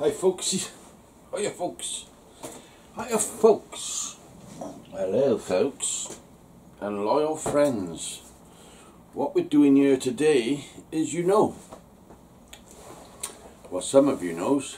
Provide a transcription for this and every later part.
Hi folks. Hiya folks. Hiya folks. Hello folks and loyal friends. What we're doing here today is, well, some of you knows,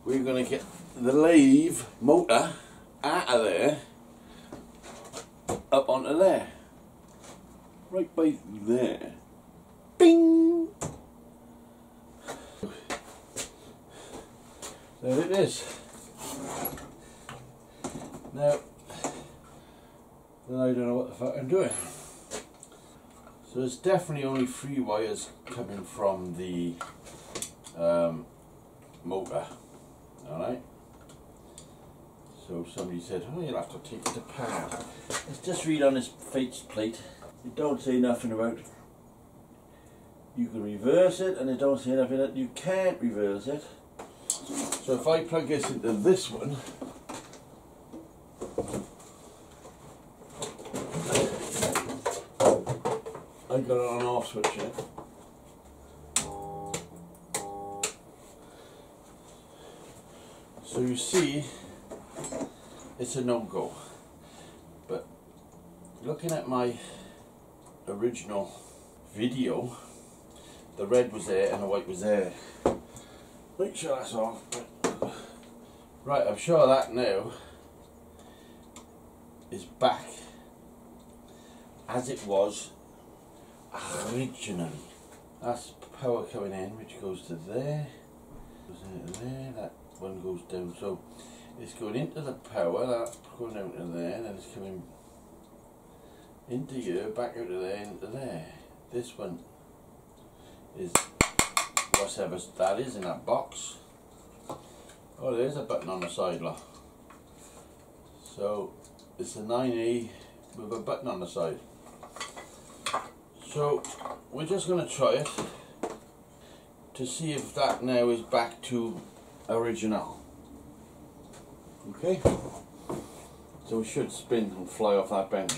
we're going to get the lathe motor out of there up onto there, right by there. Bing! There it is. Now, then I don't know what the fuck I'm doing. So there's definitely only 3 wires coming from the motor. Alright? So somebody said, oh, you'll have to take it apart. Let's just read on this faceplate. It don't say nothing about you can reverse it, and it don't say nothing that you can't reverse it. So if I plug this into this one, I've got an on-off switch here. So you see, it's a no-go. But looking at my original video, the red was there and the white was there. Make sure that's off. Right, I'm sure that now is back as it was originally. That's power coming in, which goes to there, goes into there, that one goes down. So it's going into the power, that's going down to there, and then it's coming into here, back out to there, into there. This one is whatever that is in that box. Oh, there's a button on the side, look. So it's a 9A with a button on the side. So we're just going to try it to see if that now is back to original. Okay, so we should spin and fly off that bench.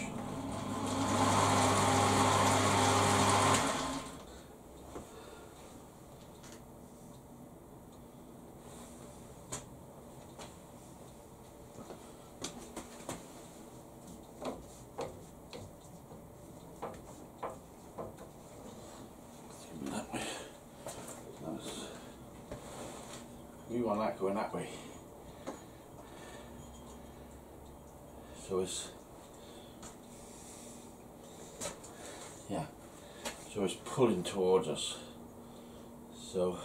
We want that going that way. So it's, yeah, so it's pulling towards us. So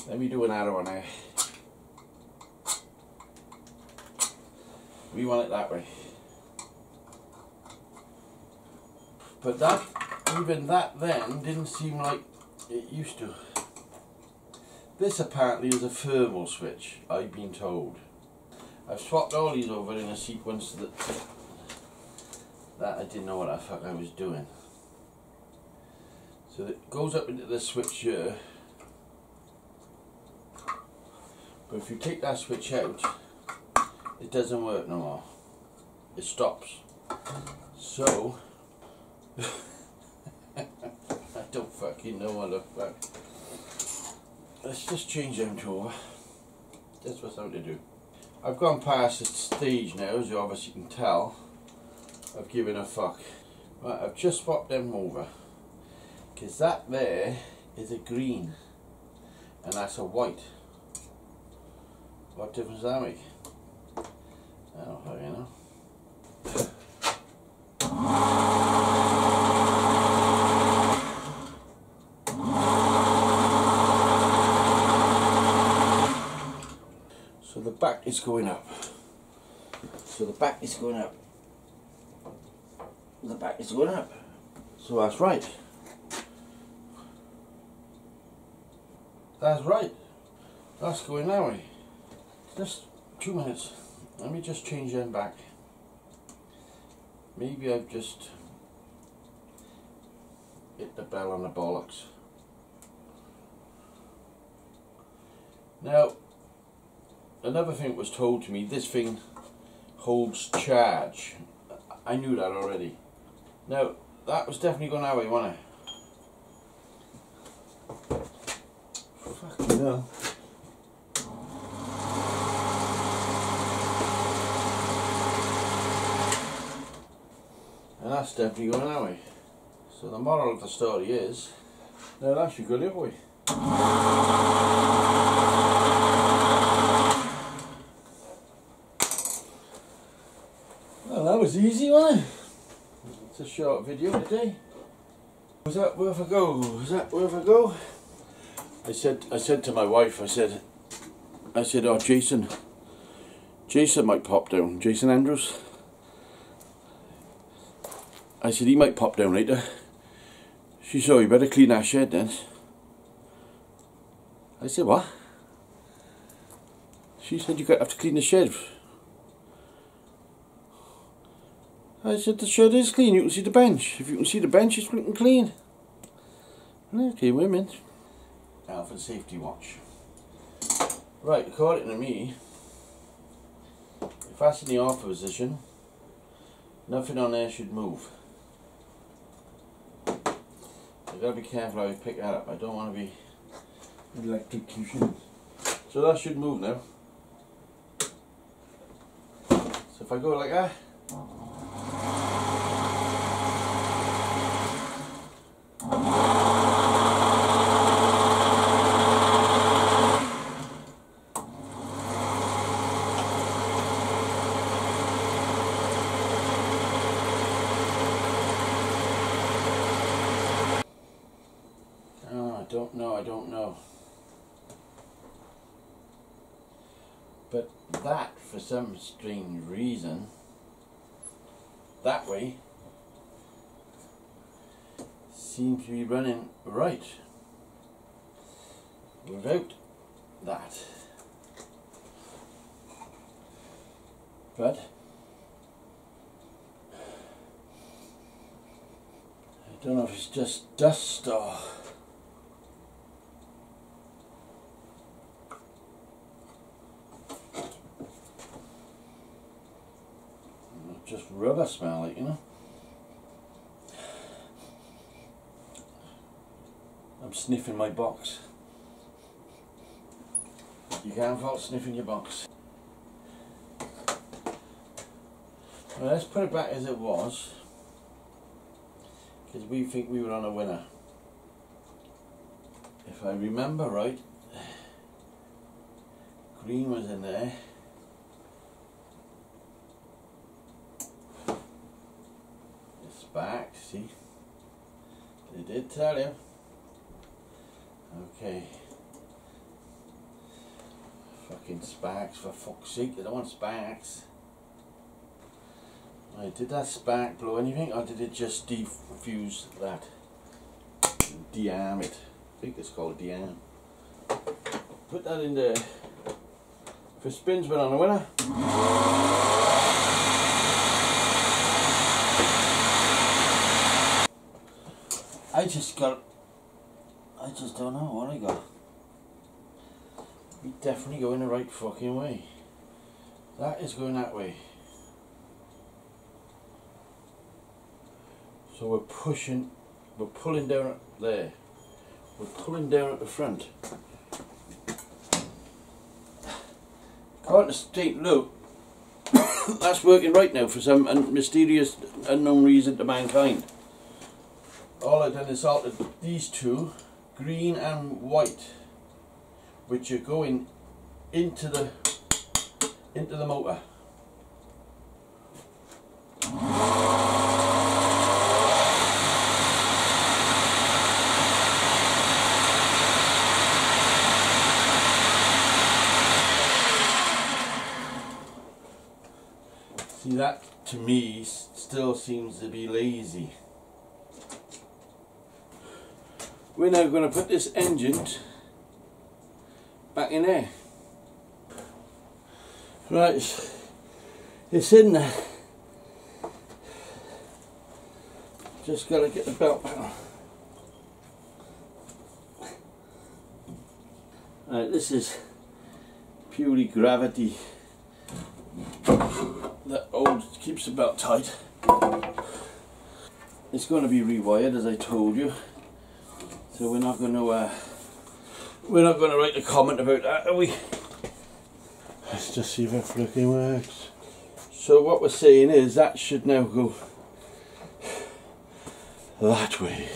let me do another one now. We want it that way. But that, even that then, didn't seem like it used to. This apparently is a thermal switch, I've been told. I've swapped all these over in a sequence that I didn't know what the fuck I was doing. So it goes up into the switch here. But if you take that switch out, it doesn't work no more. It stops. So, I don't fucking know what the fuck. Let's just change them to over. That's what's out to do. I've gone past the stage now, as you obviously can tell, of giving a fuck. Right, I've just swapped them over. Because that there is a green. And that's a white. What difference does that make? I don't fucking know. So the back is going up. So the back is going up. The back is going up. So that's right. That's right. That's going that way. Just 2 minutes. Let me just change them back. Maybe I've just hit the bell on the bollocks. Now, another thing was told to me, this thing holds charge. I knew that already. Now, that was definitely going that way, wasn't it? now. And that's definitely going that way. So the moral of the story is, now that should go the other way. Well, that was easy, wasn't it? It's a short video today. Was that worth a go? Was that worth a go? I said to my wife, I said, oh, Jason might pop down. Jason Andrews. I said, he might pop down later. She said, oh, you better clean that shed then. I said, what? She said, you have to clean the shed. I said, the shed is clean, you can see the bench. If you can see the bench, it's clean. Okay, wait a minute. Now for the safety watch. Right, according to me, if that's in the off position, nothing on there should move. I've got to be careful how I pick that up. I don't want to be electrocution. So that should move now. So if I go like that, I don't know. But that, for some strange reason, that way seems to be running right without that. But I don't know if it's just dust or just rubber smell, like, you know. I'm sniffing my box. You can't fault sniffing your box. Well, let's put it back as it was, because we think we were on a winner. If I remember right, green was in there. Back, see? They did tell you. Okay. Fucking sparks, for fuck's sake, I don't want sparks. Right, did that spark blow anything, or did it just defuse that? De-arm it. I think it's called de-arm. Put that in there. For spins, we're on a winner. I just don't know what I got. We definitely going the right fucking way. That is going that way. So we're pulling down there. We're pulling down at the front. According to state look, that's working right now for some mysterious unknown reason to mankind. All I've done is altered these two, green and white, which are going into the motor. See, that to me still seems to be lazy. We're now going to put this engine back in there. Right, it's in there. Just got to get the belt back on. Right, this is purely gravity that keeps the belt tight. It's going to be rewired, as I told you. So we're not going to we're not going to write a comment about that, are we? Let's just see if it fucking works. So what we're saying is that should now go that way.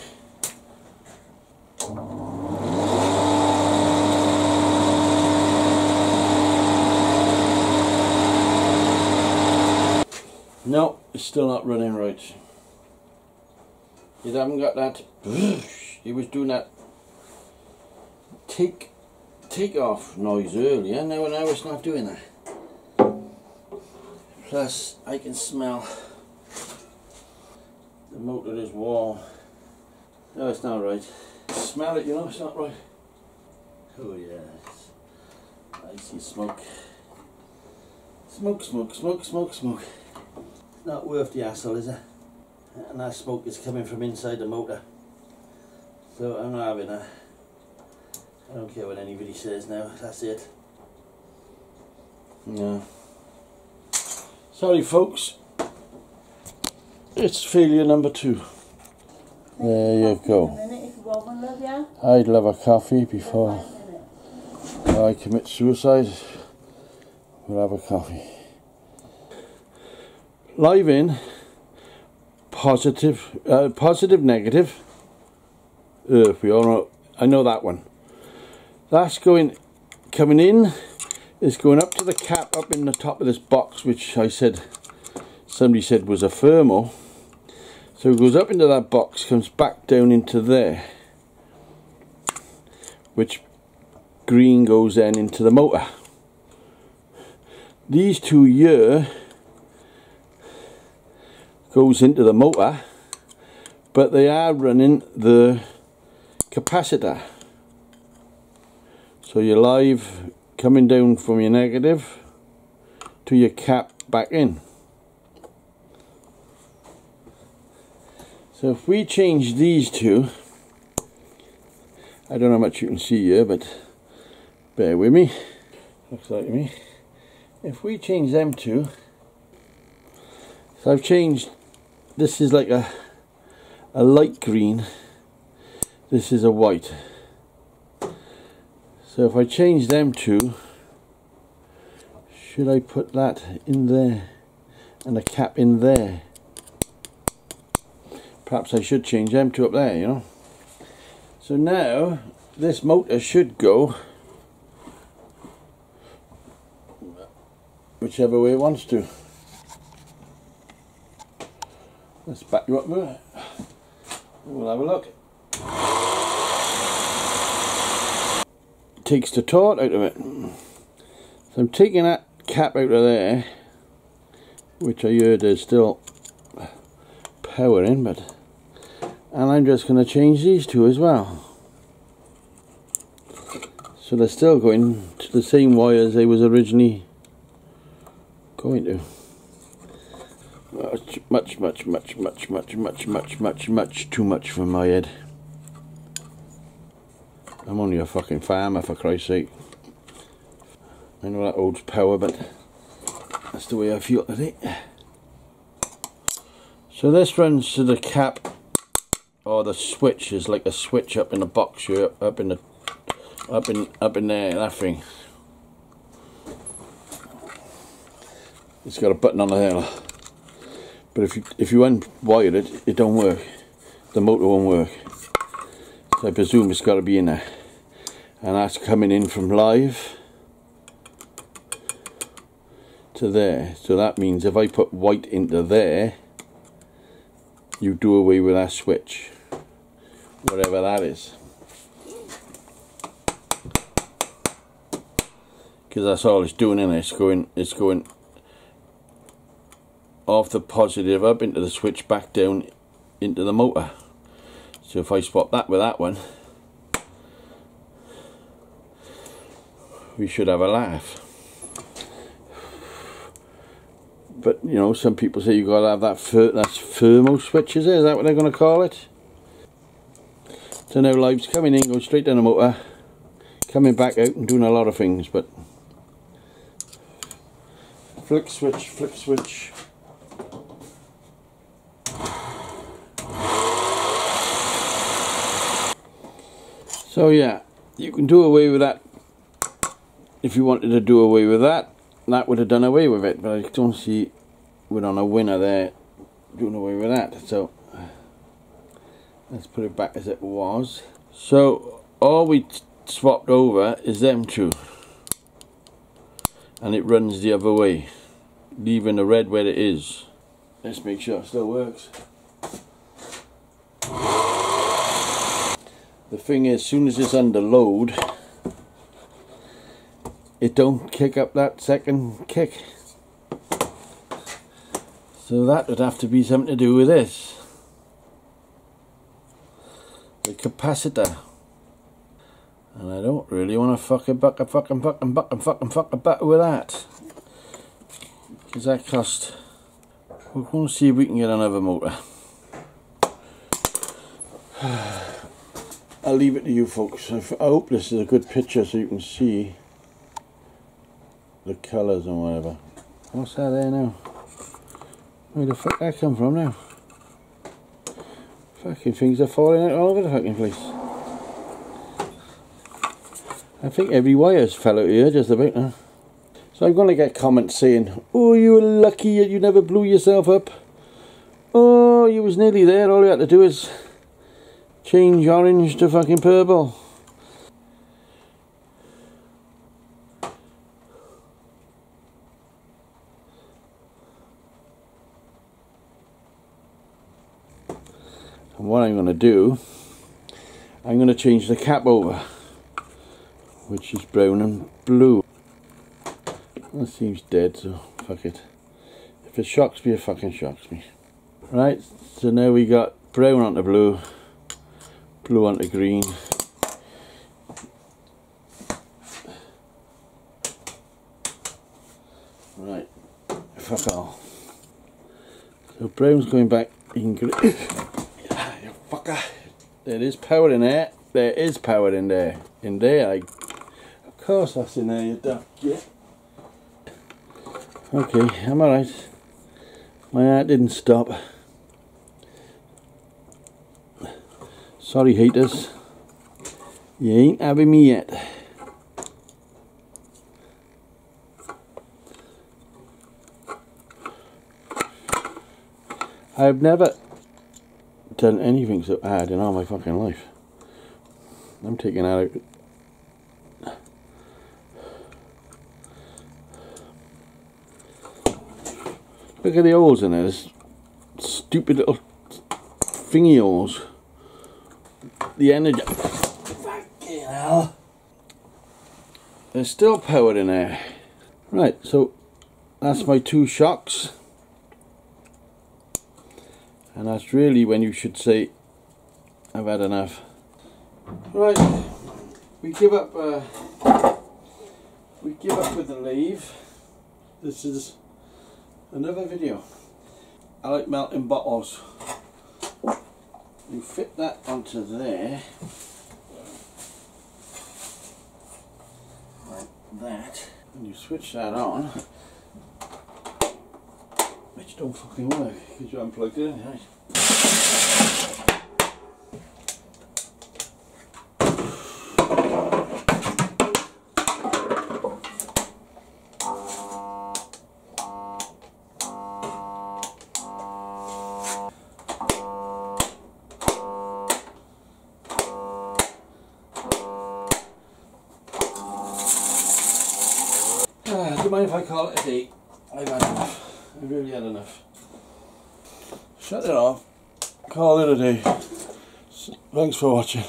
No, it's still not running right. You haven't got that. He was doing that take off noise earlier. Now it's not doing that. Plus, I can smell the motor is warm. No, it's not right. Smell it, you know, it's not right. Oh yes, I see smoke. Smoke, smoke, smoke, smoke, smoke. Not worth the hassle, is it? And that smoke is coming from inside the motor. So I'm not having that. I don't care what anybody says now, that's it. No. Sorry folks. It's failure number 2. There you go. I'd love a coffee before I commit suicide. We'll have a coffee. Live in, positive, negative. We all know. I know that one. That's coming in. Is going up to the cap up in the top of this box, which somebody said was a thermal. So it goes up into that box, comes back down into there, which green goes then into the motor. These two here goes into the motor, but they are running the capacitor. So your live coming down from your negative to your cap back in. So if we change these two, I don't know how much you can see here, but bear with me. Looks like me. If we change them two, so I've changed, this is like a light green, this is a white. So if I change them two, should I put that in there and a cap in there? Perhaps I should change them two up there, you know. So now this motor should go whichever way it wants to. Let's back you up there. We'll have a look. Takes the torque out of it. So I'm taking that cap out of there, which I heard is still powering, and I'm just going to change these two as well. So they're still going to the same wires they was originally going to. Well, it's much too much for my head. I'm only a fucking farmer, for Christ's sake. I know that holds power, but that's the way I feel today. So this runs to the cap, or the switch is like a switch up in the box here, up in there, that thing. It's got a button on the there. But if you unwire it, it don't work. The motor won't work. So I presume it's got to be in there. And that's coming in from live to there. So that means if I put white into there, you do away with that switch, whatever that is. Because that's all it's doing in it. It's going off the positive up into the switch, back down into the motor. So if I swap that with that one, we should have a laugh. But you know, some people say you got to have that's thermal switch, is that what they're going to call it? So now live's coming in, going straight down the motor, coming back out and doing a lot of things, but flick switch, flip switch. So yeah, You can do away with that if you wanted to do away with that. That would have done away with it, but I don't see we're on a winner there doing away with that. So let's put it back as it was. So all we swapped over is them two, and it runs the other way, leaving the red where it is. Let's make sure it still works. The thing is, as soon as it's under load, it don't kick up that second kick. So that would have to be something to do with this. The capacitor. And I don't really want to fuck about with that. Because that cost... We're going to see if we can get another motor. I'll leave it to you folks. I hope this is a good picture so you can see the colours and whatever. What's that there now? Where the fuck that come from now? Fucking things are falling out all over the fucking place. I think every wire's fell out here just about now. So I'm going to get comments saying, oh, you were lucky that you never blew yourself up. Oh, you was nearly there, all you had to do is change orange to fucking purple. And what I'm going to do, I'm going to change the cap over, which is brown and blue. That seems dead, so fuck it. If it shocks me, it fucking shocks me. Right, so now we got brown onto blue, blue onto green. Right, fuck all. So brown's going back in green. You fucker. There is power in there. There is power in there. In there, of course that's in there, you daft git. Okay, I'm alright. My heart didn't stop. Sorry haters, you ain't having me yet. I've never done anything so hard in all my fucking life. I'm taking out. Look at the holes in there, this stupid little thingy holes. The energy. Fucking hell. There's still power in there. Right, so that's my two shocks. And that's really when you should say, I've had enough. Right, we give up with the lathe. This is another video. I like melting bottles. You fit that onto there, like that, and you switch that on, which don't fucking work because you unplugged it in, right? Do you mind if I call it a day? I've had enough. I've really had enough. Shut it off. Call it a day. Thanks for watching.